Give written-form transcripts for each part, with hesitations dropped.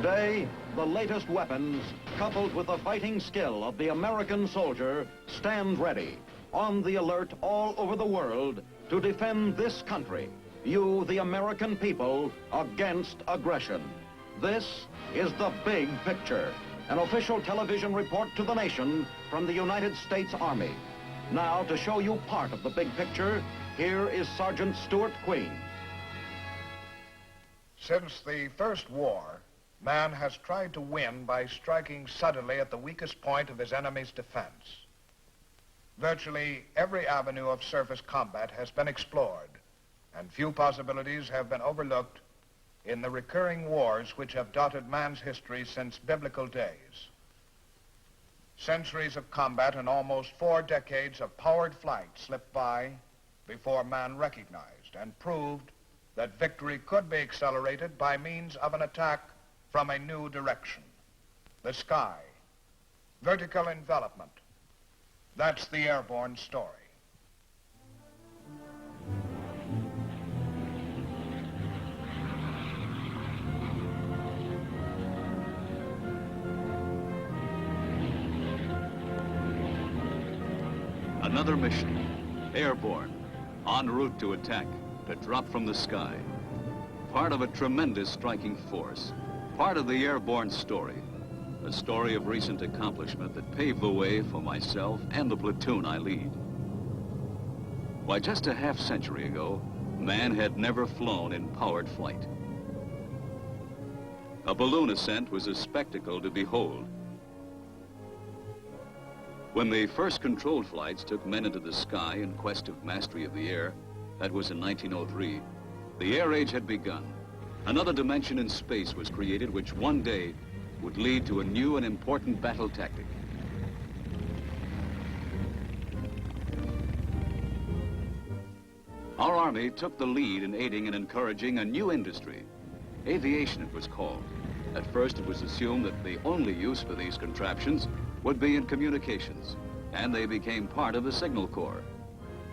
Today, the latest weapons, coupled with the fighting skill of the American soldier, stand ready, on the alert all over the world to defend this country, you, the American people, against aggression. This is the big picture, an official television report to the nation from the United States Army. Now, to show you part of the big picture, here is Sergeant Stuart Queen. Since the First War, man has tried to win by striking suddenly at the weakest point of his enemy's defense. Virtually every avenue of surface combat has been explored, and few possibilities have been overlooked in the recurring wars which have dotted man's history since biblical days. Centuries of combat and almost 4 decades of powered flight slipped by before man recognized and proved that victory could be accelerated by means of an attack from a new direction. The sky, vertical envelopment. That's the airborne story. Another mission, Airborne, en route to attack, to drop from the sky. Part of a tremendous striking force, part of the airborne story, a story of recent accomplishment that paved the way for myself and the platoon I lead. Why, just a half-century ago, man had never flown in powered flight. A balloon ascent was a spectacle to behold. When the first controlled flights took men into the sky in quest of mastery of the air, that was in 1903, the air age had begun. Another dimension in space was created which one day would lead to a new and important battle tactic. Our Army took the lead in aiding and encouraging a new industry. Aviation, it was called. At first, it was assumed that the only use for these contraptions would be in communications, and they became part of the Signal Corps.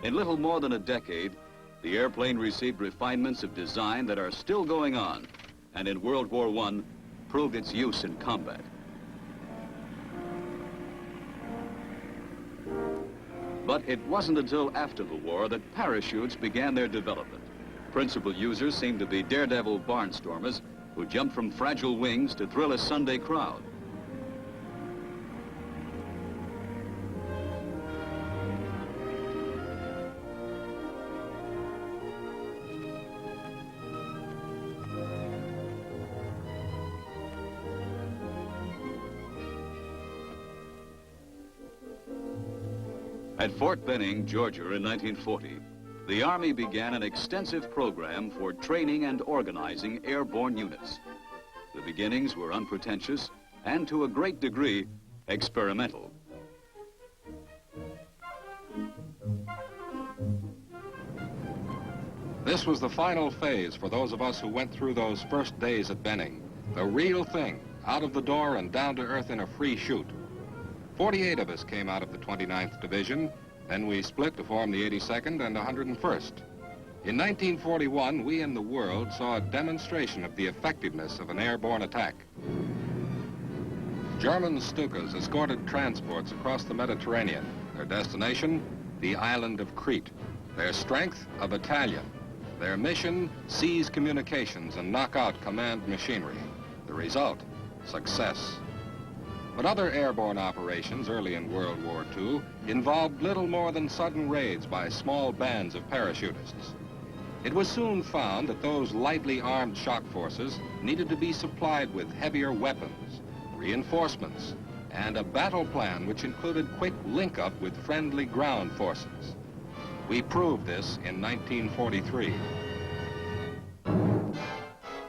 In little more than a decade, the airplane received refinements of design that are still going on, and in World War I, proved its use in combat. But it wasn't until after the war that parachutes began their development. Principal users seemed to be daredevil barnstormers who jumped from fragile wings to thrill a Sunday crowd. At Fort Benning, Georgia in 1940, the Army began an extensive program for training and organizing airborne units. The beginnings were unpretentious and to a great degree experimental. This was the final phase for those of us who went through those first days at Benning. The real thing, out of the door and down to earth in a free shoot. 48 of us came out of the 29th Division, then we split to form the 82nd and 101st. In 1941, we in the world saw a demonstration of the effectiveness of an airborne attack. German Stukas escorted transports across the Mediterranean. Their destination, the island of Crete. Their strength, a battalion. Their mission, seize communications and knock out command machinery. The result, success. But other airborne operations early in World War II involved little more than sudden raids by small bands of parachutists. It was soon found that those lightly armed shock forces needed to be supplied with heavier weapons, reinforcements, and a battle plan which included quick link-up with friendly ground forces. We proved this in 1943.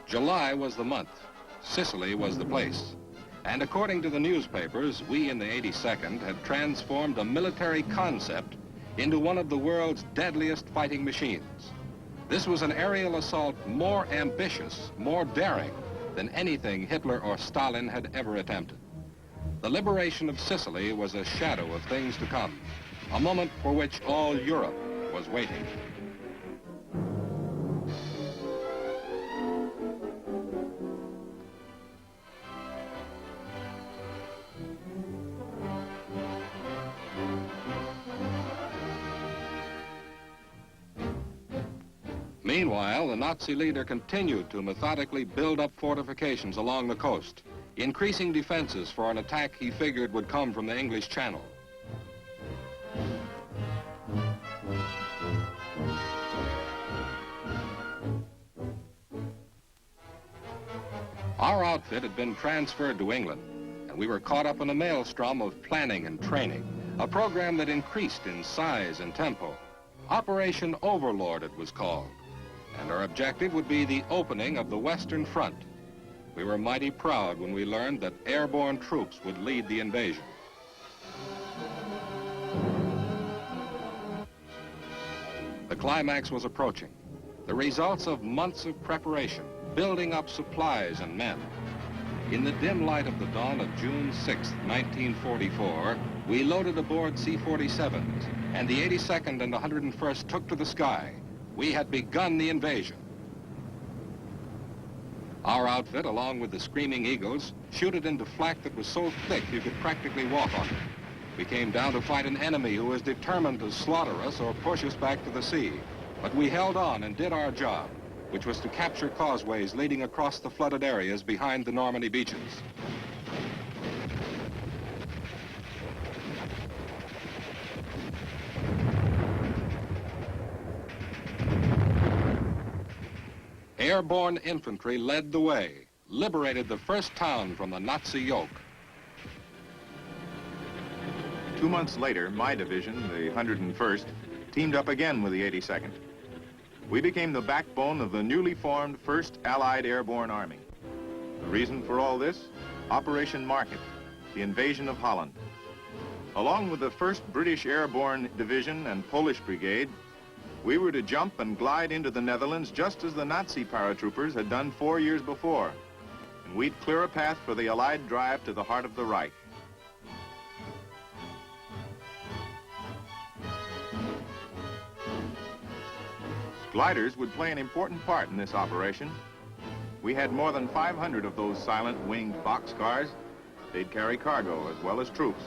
July was the month. Sicily was the place. And according to the newspapers, we in the 82nd had transformed a military concept into one of the world's deadliest fighting machines. This was an aerial assault more ambitious, more daring than anything Hitler or Stalin had ever attempted. The liberation of Sicily was a shadow of things to come, a moment for which all Europe was waiting. Meanwhile, the Nazi leader continued to methodically build up fortifications along the coast, increasing defenses for an attack he figured would come from the English Channel. Our outfit had been transferred to England, and we were caught up in a maelstrom of planning and training, a program that increased in size and tempo. Operation Overlord, it was called, and our objective would be the opening of the Western Front. We were mighty proud when we learned that airborne troops would lead the invasion. The climax was approaching, the results of months of preparation, building up supplies and men. In the dim light of the dawn of June 6, 1944, we loaded aboard C-47s, and the 82nd and 101st took to the sky. We had begun the invasion. Our outfit, along with the Screaming Eagles, shooted into flak that was so thick you could practically walk on it. We came down to fight an enemy who was determined to slaughter us or push us back to the sea. But we held on and did our job, which was to capture causeways leading across the flooded areas behind the Normandy beaches. Airborne infantry led the way, liberated the first town from the Nazi yoke. 2 months later, my division, the 101st, teamed up again with the 82nd. We became the backbone of the newly formed 1st Allied Airborne Army. The reason for all this? Operation Market, the invasion of Holland. Along with the 1st British Airborne Division and Polish Brigade, we were to jump and glide into the Netherlands just as the Nazi paratroopers had done 4 years before. And we'd clear a path for the Allied drive to the heart of the Reich. Gliders would play an important part in this operation. We had more than 500 of those silent winged boxcars. They'd carry cargo as well as troops.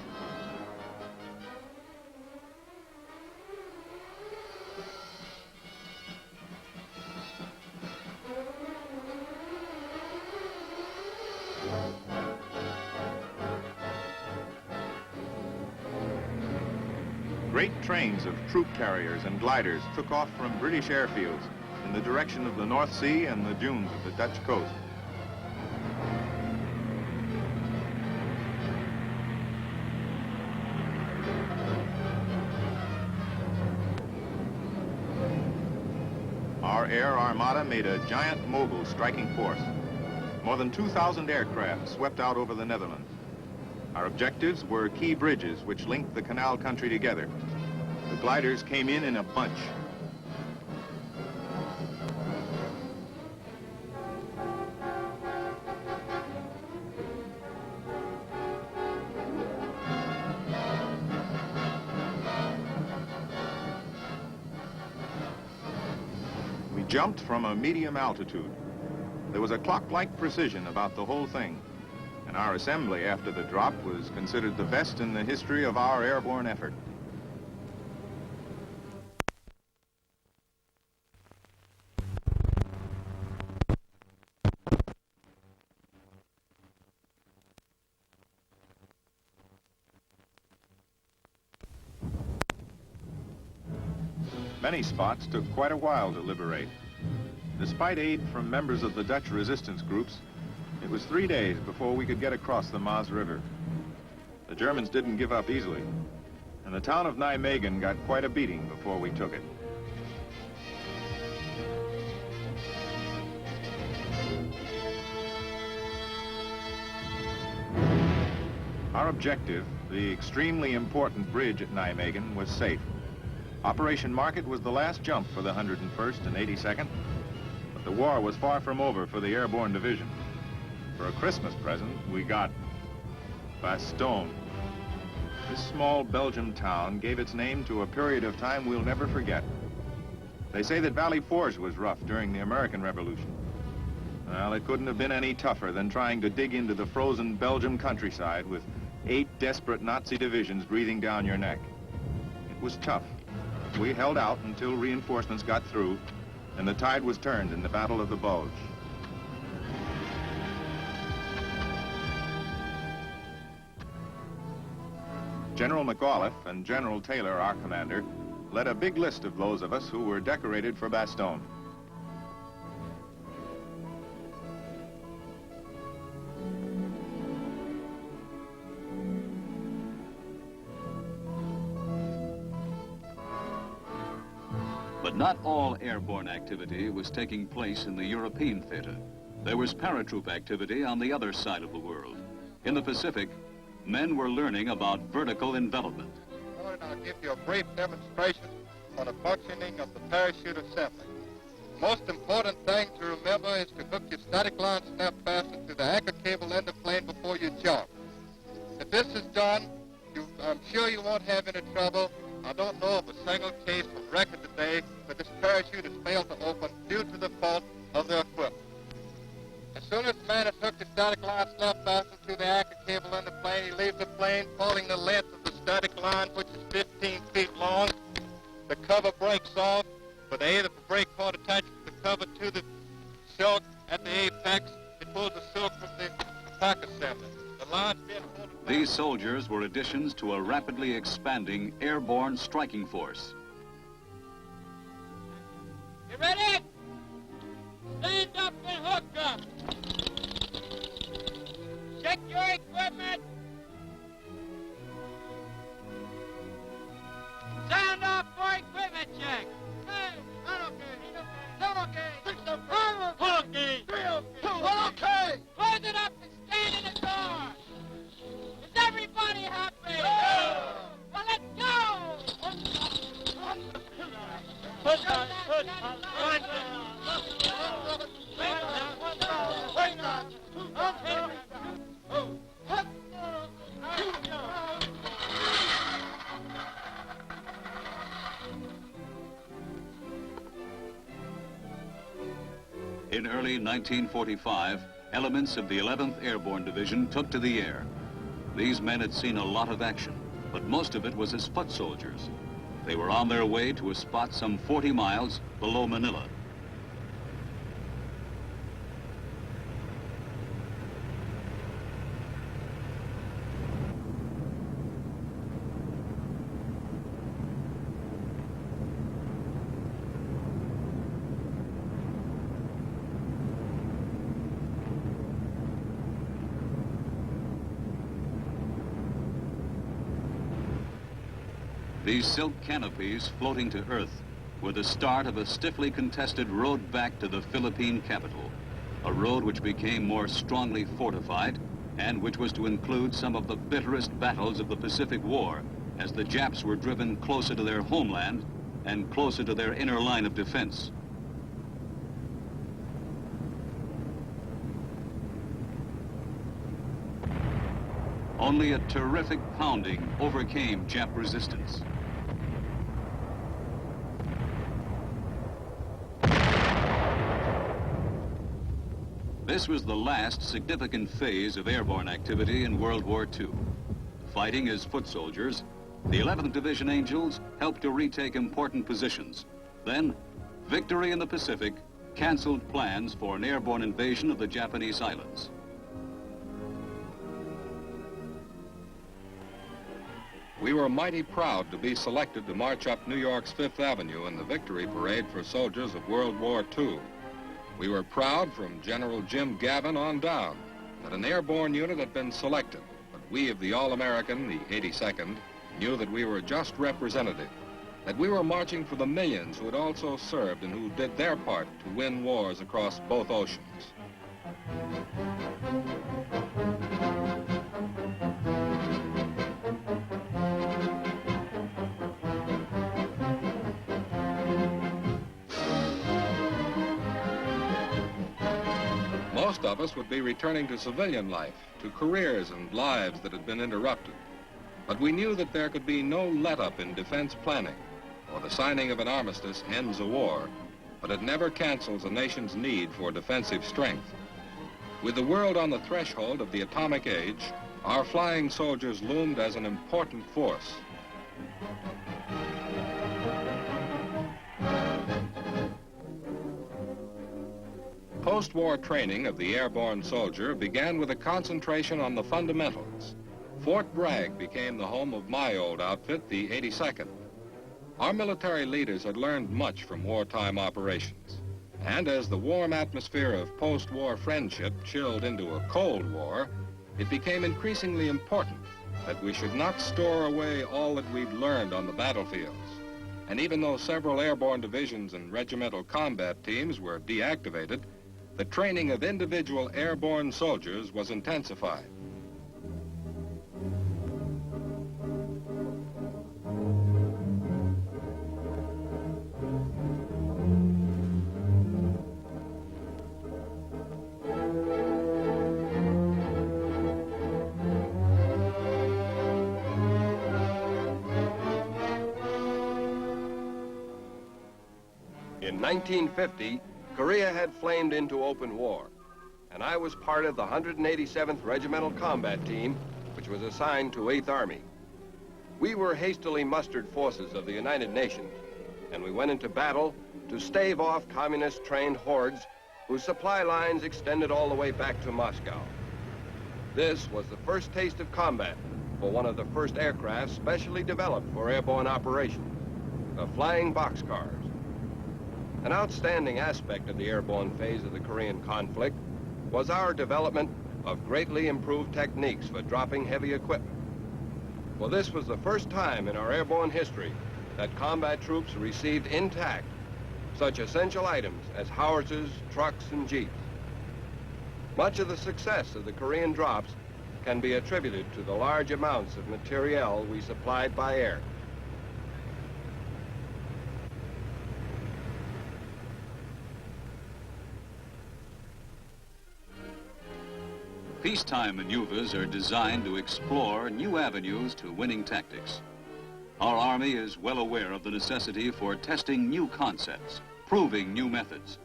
Great trains of troop carriers and gliders took off from British airfields in the direction of the North Sea and the dunes of the Dutch coast. Our air armada made a giant mobile striking force. More than 2,000 aircraft swept out over the Netherlands. Our objectives were key bridges which linked the canal country together. The gliders came in a bunch. We jumped from a medium altitude. There was a clock-like precision about the whole thing. And our assembly after the drop was considered the best in the history of our airborne effort. Many spots took quite a while to liberate. Despite aid from members of the Dutch resistance groups, it was 3 days before we could get across the Maas River. The Germans didn't give up easily, and the town of Nijmegen got quite a beating before we took it. Our objective, the extremely important bridge at Nijmegen, was safe. Operation Market was the last jump for the 101st and 82nd, but the war was far from over for the Airborne Division. For a Christmas present, we got Bastogne. This small Belgian town gave its name to a period of time we'll never forget. They say that Valley Forge was rough during the American Revolution. Well, it couldn't have been any tougher than trying to dig into the frozen Belgian countryside with 8 desperate Nazi divisions breathing down your neck. It was tough. We held out until reinforcements got through, and the tide was turned in the Battle of the Bulge. General McAuliffe and General Taylor, our commander, led a big list of those of us who were decorated for Bastogne. But not all airborne activity was taking place in the European theater. There was paratroop activity on the other side of the world. In the Pacific, men were learning about vertical envelopment. I'll give you a brief demonstration on the functioning of the parachute assembly. Most important thing to remember is to hook your static line snap fasten to the anchor cable in the plane before you jump. If this is done, I'm sure you won't have any trouble. I don't know of a single case of record today where this parachute has failed to open due to the fault of the equipment. As soon as the man has hooked the static line snap fastened to the anchor cable in the plane, he leaves the plane pulling the length of the static line, which is 15 feet long. The cover breaks off, but the aid of the brake cord attaches the cover to the silk at the apex. It pulls the silk from the pack assembly. The line's being pulled back. These soldiers were additions to a rapidly expanding airborne striking force. You ready? Stand up and hook up. Check your equipment. Sound off for equipment check. Hey, not okay. Not okay. 6 5 okay. 3 okay. 2 okay. Close it up and stand in the door. Is everybody happy? Well, let's go. In early 1945, elements of the 11th Airborne Division took to the air. These men had seen a lot of action, but most of it was as foot soldiers. They were on their way to a spot some 40 miles below Manila. These silk canopies floating to earth were the start of a stiffly contested road back to the Philippine capital, a road which became more strongly fortified and which was to include some of the bitterest battles of the Pacific War as the Japs were driven closer to their homeland and closer to their inner line of defense. Only a terrific pounding overcame Jap resistance. This was the last significant phase of airborne activity in World War II. Fighting as foot soldiers, the 11th Division Angels helped to retake important positions. Then, victory in the Pacific canceled plans for an airborne invasion of the Japanese islands. We were mighty proud to be selected to march up New York's Fifth Avenue in the victory parade for soldiers of World War II. We were proud from General Jim Gavin on down that an airborne unit had been selected, but we of the All-American, the 82nd, knew that we were just representative, that we were marching for the millions who had also served and who did their part to win wars across both oceans. Most of us would be returning to civilian life, to careers and lives that had been interrupted. But we knew that there could be no let-up in defense planning, or the signing of an armistice ends a war, but it never cancels a nation's need for defensive strength. With the world on the threshold of the atomic age, our flying soldiers loomed as an important force. post-war training of the airborne soldier began with a concentration on the fundamentals. Fort Bragg became the home of my old outfit, the 82nd. Our military leaders had learned much from wartime operations. And as the warm atmosphere of post-war friendship chilled into a Cold War, it became increasingly important that we should not store away all that we'd learned on the battlefields. And even though several airborne divisions and regimental combat teams were deactivated, the training of individual airborne soldiers was intensified. In 1950, Korea had flamed into open war, and I was part of the 187th Regimental Combat Team, which was assigned to 8th Army. We were hastily mustered forces of the United Nations, and we went into battle to stave off communist-trained hordes whose supply lines extended all the way back to Moscow. This was the first taste of combat for one of the first aircraft specially developed for airborne operations, the flying boxcars. An outstanding aspect of the airborne phase of the Korean conflict was our development of greatly improved techniques for dropping heavy equipment. For this was the first time in our airborne history that combat troops received intact such essential items as howitzers, trucks, and jeeps. Much of the success of the Korean drops can be attributed to the large amounts of materiel we supplied by air. Peacetime maneuvers are designed to explore new avenues to winning tactics. Our Army is well aware of the necessity for testing new concepts, proving new methods.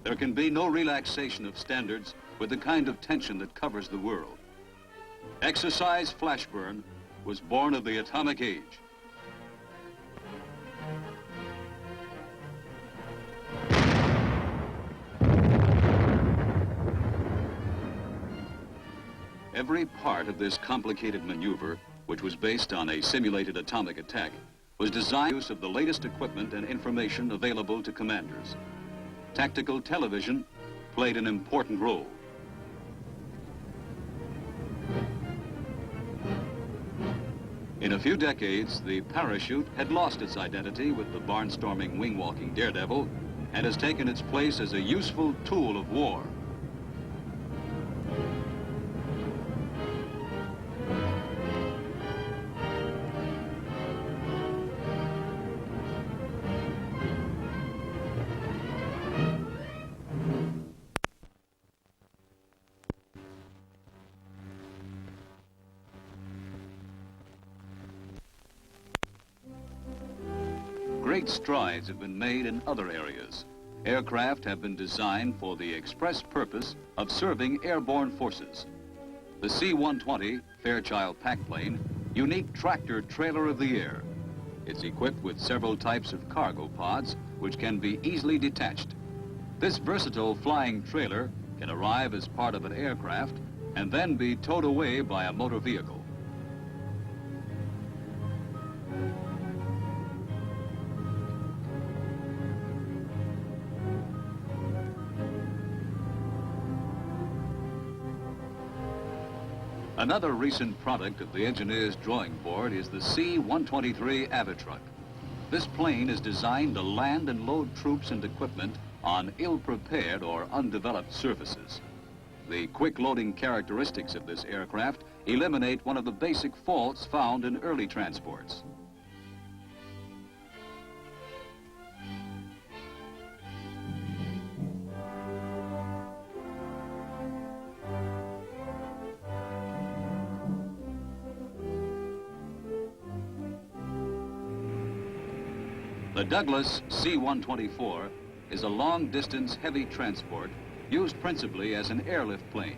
There can be no relaxation of standards with the kind of tension that covers the world. Exercise Flashburn was born of the atomic age. Every part of this complicated maneuver, which was based on a simulated atomic attack, was designed use of the latest equipment and information available to commanders. Tactical television played an important role. In a few decades, the parachute had lost its identity with the barnstorming, wing-walking daredevil and has taken its place as a useful tool of war. Great strides have been made in other areas. Aircraft have been designed for the express purpose of serving airborne forces. The C-120 Fairchild pack plane, unique tractor trailer of the air. It's equipped with several types of cargo pods which can be easily detached. This versatile flying trailer can arrive as part of an aircraft and then be towed away by a motor vehicle. Another recent product of the engineer's drawing board is the C-123 Avitruck. This plane is designed to land and load troops and equipment on ill-prepared or undeveloped surfaces. The quick loading characteristics of this aircraft eliminate one of the basic faults found in early transports. The Douglas C-124 is a long-distance heavy transport used principally as an airlift plane.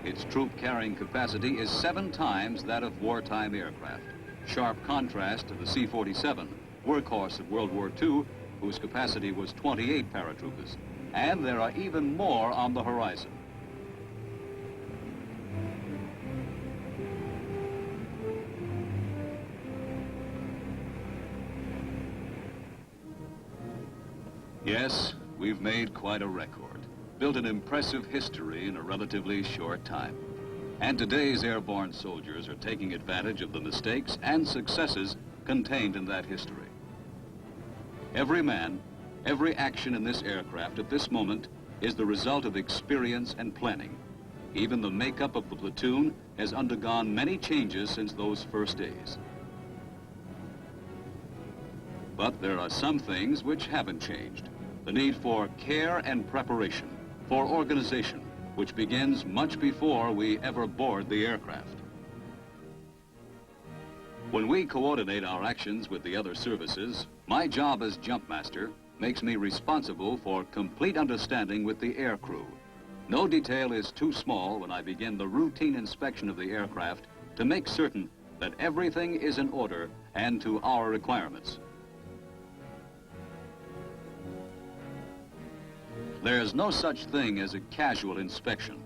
Its troop-carrying capacity is 7 times that of wartime aircraft, sharp contrast to the C-47, workhorse of World War II, whose capacity was 28 paratroopers. and there are even more on the horizon. Yes, we've made quite a record, built an impressive history in a relatively short time. And today's airborne soldiers are taking advantage of the mistakes and successes contained in that history. Every man, every action in this aircraft at this moment is the result of experience and planning. Even the makeup of the platoon has undergone many changes since those first days. But there are some things which haven't changed. The need for care and preparation, for organization, which begins much before we ever board the aircraft. When we coordinate our actions with the other services, my job as jump master makes me responsible for complete understanding with the air crew. No detail is too small when I begin the routine inspection of the aircraft to make certain that everything is in order and to our requirements. There's no such thing as a casual inspection.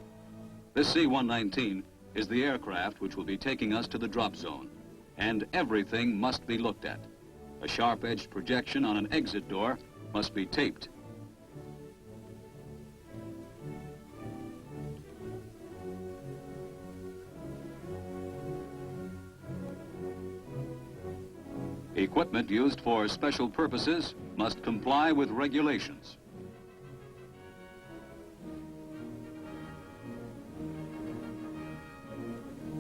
This C-119 is the aircraft which will be taking us to the drop zone, and everything must be looked at. A sharp-edged projection on an exit door must be taped. Equipment used for special purposes must comply with regulations.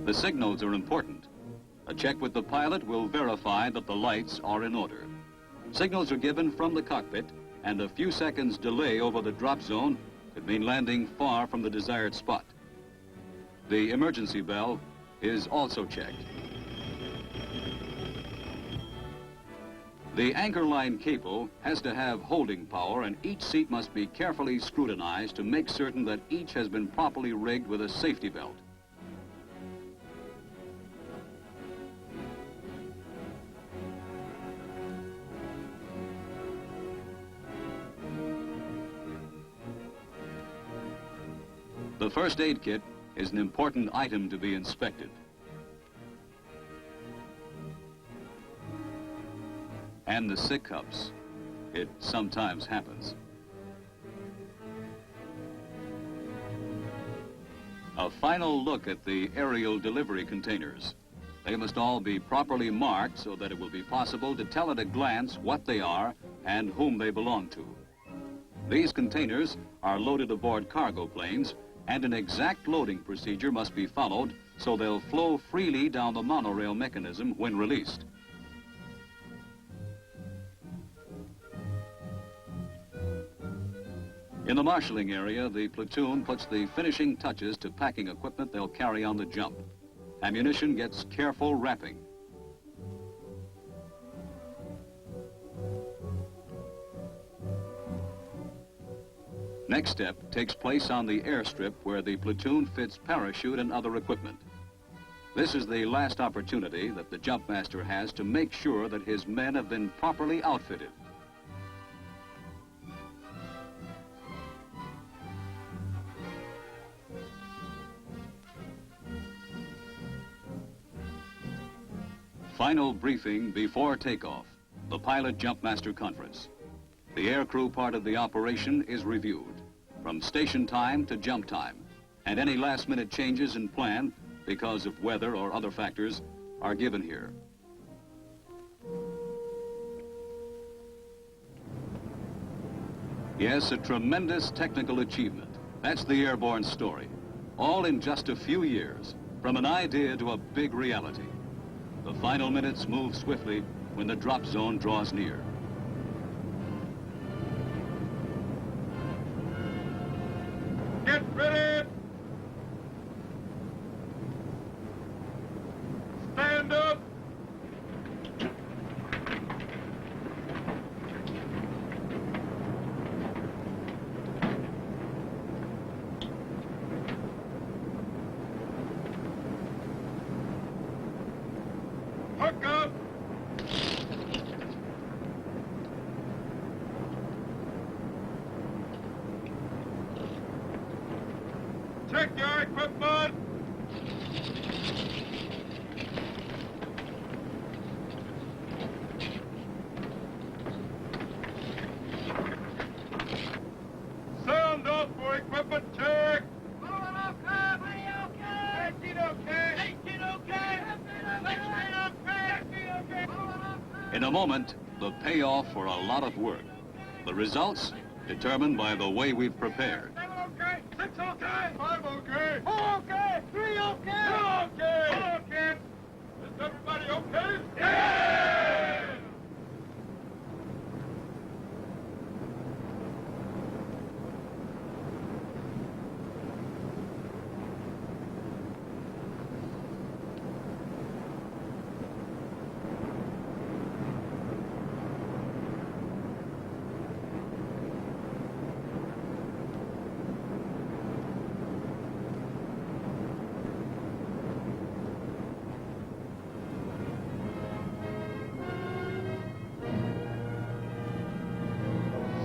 The signals are important. A check with the pilot will verify that the lights are in order. Signals are given from the cockpit, and a few seconds delay over the drop zone could mean landing far from the desired spot. The emergency bell is also checked. The anchor line cable has to have holding power, and each seat must be carefully scrutinized to make certain that each has been properly rigged with a safety belt. The first aid kit is an important item to be inspected. And the sick cups. It sometimes happens. A final look at the aerial delivery containers. They must all be properly marked so that it will be possible to tell at a glance what they are and whom they belong to. These containers are loaded aboard cargo planes, and an exact loading procedure must be followed so they'll flow freely down the monorail mechanism when released. In the marshalling area, the platoon puts the finishing touches to packing equipment they'll carry on the jump. Ammunition gets careful wrapping. Next step takes place on the airstrip where the platoon fits parachute and other equipment. This is the last opportunity that the jump master has to make sure that his men have been properly outfitted. Final briefing before takeoff, the pilot jump master conference. The aircrew part of the operation is reviewed, from station time to jump time, and any last-minute changes in plan because of weather or other factors are given here. Yes, a tremendous technical achievement. That's the airborne story, all in just a few years, from an idea to a big reality. The final minutes move swiftly when the drop zone draws near. Get ready! Stand up! Hook up! moment, the payoff for a lot of work. The results determined by the way we've prepared. 7 okay, 6 okay, 5 okay, 4 okay, 3 okay, 2 okay, 4 okay. Is everybody okay? Yeah!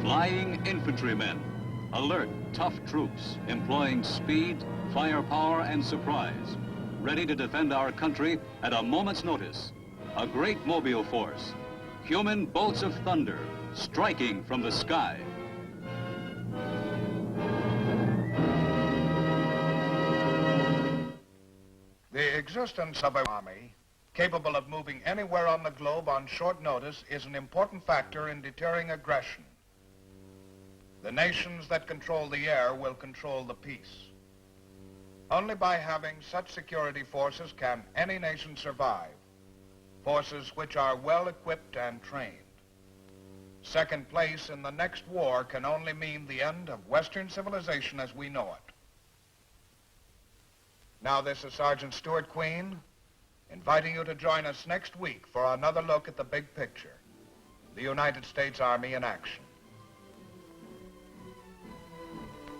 Flying infantrymen, alert, tough troops, employing speed, firepower, and surprise, ready to defend our country at a moment's notice. A great mobile force, human bolts of thunder, striking from the sky. The existence of an army capable of moving anywhere on the globe on short notice is an important factor in deterring aggression. The nations that control the air will control the peace. Only by having such security forces can any nation survive, forces which are well equipped and trained. Second place in the next war can only mean the end of Western civilization as we know it. Now this is Sergeant Stuart Queen, inviting you to join us next week for another look at the big picture, the United States Army in action.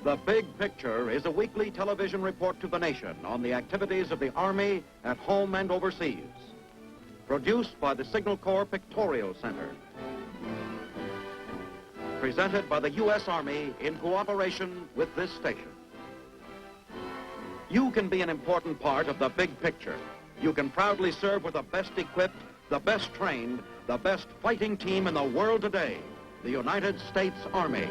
The Big Picture is a weekly television report to the nation on the activities of the Army at home and overseas. Produced by the Signal Corps Pictorial Center. Presented by the U.S. Army in cooperation with this station. You can be an important part of the big picture. You can proudly serve with the best equipped, the best trained, the best fighting team in the world today, the United States Army.